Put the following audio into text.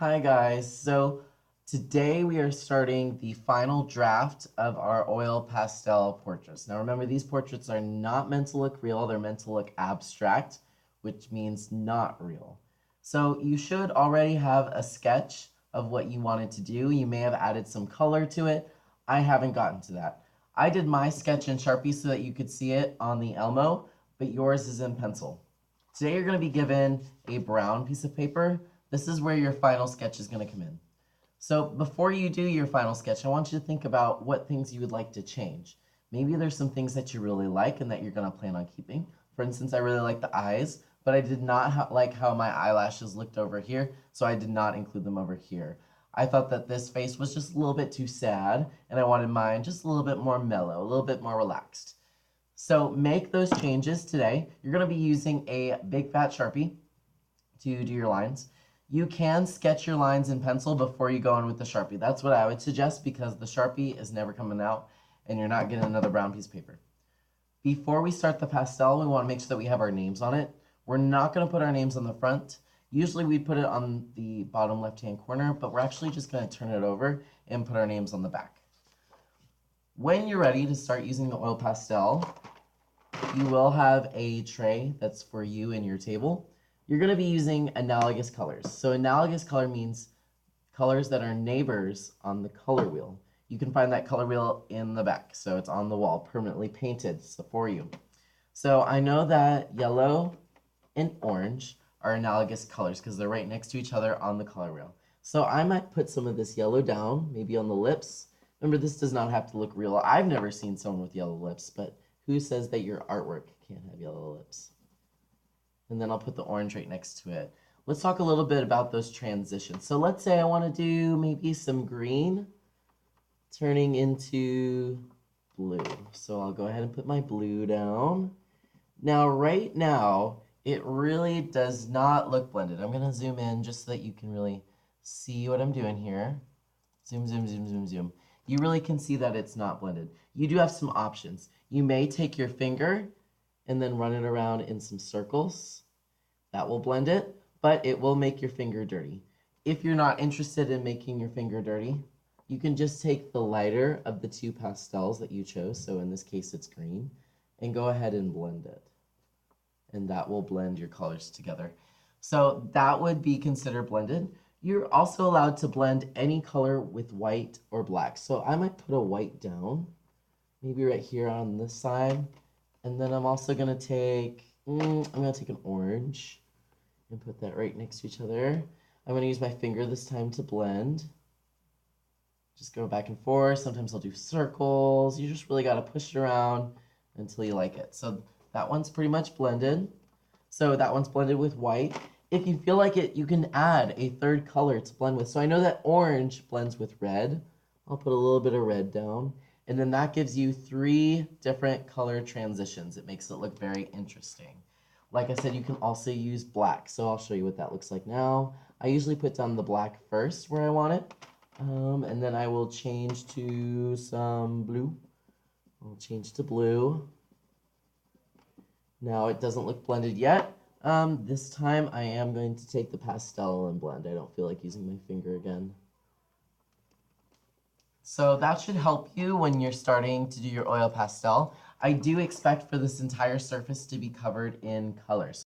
Hi guys, so today we are starting the final draft of our oil pastel portraits. Now remember, these portraits are not meant to look real, they're meant to look abstract, which means not real. So you should already have a sketch of what you wanted to do. You may have added some color to it. I haven't gotten to that. I did my sketch in Sharpie so that you could see it on the Elmo, but yours is in pencil. Today you're going to be given a brown piece of paper. This is where your final sketch is going to come in. So before you do your final sketch, I want you to think about what things you would like to change. Maybe there's some things that you really like and that you're going to plan on keeping. For instance, I really like the eyes, but I did not like how my eyelashes looked over here, so I did not include them over here. I thought that this face was just a little bit too sad, and I wanted mine just a little bit more mellow, a little bit more relaxed. So make those changes today. You're going to be using a big fat Sharpie to do your lines. You can sketch your lines in pencil before you go in with the Sharpie. That's what I would suggest because the Sharpie is never coming out and you're not getting another brown piece of paper. Before we start the pastel, we want to make sure that we have our names on it. We're not going to put our names on the front. Usually we put it on the bottom left-hand corner, but we're actually just going to turn it over and put our names on the back. When you're ready to start using the oil pastel, you will have a tray that's for you and your table. You're going to be using analogous colors. So analogous color means colors that are neighbors on the color wheel. You can find that color wheel in the back. So it's on the wall, permanently painted for you. So I know that yellow and orange are analogous colors because they're right next to each other on the color wheel. So I might put some of this yellow down, maybe on the lips. Remember, this does not have to look real. I've never seen someone with yellow lips, but who says that your artwork can't have yellow lips? And then I'll put the orange right next to it. Let's talk a little bit about those transitions. So let's say I want to do maybe some green turning into blue. So I'll go ahead and put my blue down. Now, right now, it really does not look blended. I'm going to zoom in just so that you can really see what I'm doing here. Zoom, zoom, zoom, zoom, zoom. You really can see that it's not blended. You do have some options. You may take your finger and then run it around in some circles. That will blend it, but it will make your finger dirty. If you're not interested in making your finger dirty, you can just take the lighter of the two pastels that you chose, so in this case it's green, and go ahead and blend it. And that will blend your colors together. So that would be considered blended. You're also allowed to blend any color with white or black. So I might put a white down, maybe right here on this side. And then I'm also going to take, an orange and put that right next to each other. I'm going to use my finger this time to blend. Just go back and forth. Sometimes I'll do circles. You just really got to push it around until you like it. So that one's pretty much blended. So that one's blended with white. If you feel like it, you can add a third color to blend with. So I know that orange blends with red. I'll put a little bit of red down. And then that gives you 3 different color transitions. It makes it look very interesting. Like I said, you can also use black. So I'll show you what that looks like now. I usually put down the black first where I want it. And then I will change to some blue. I'll change to blue. Now it doesn't look blended yet. This time I am going to take the pastel and blend. I don't feel like using my finger again. So that should help you when you're starting to do your oil pastel. I do expect for this entire surface to be covered in colors.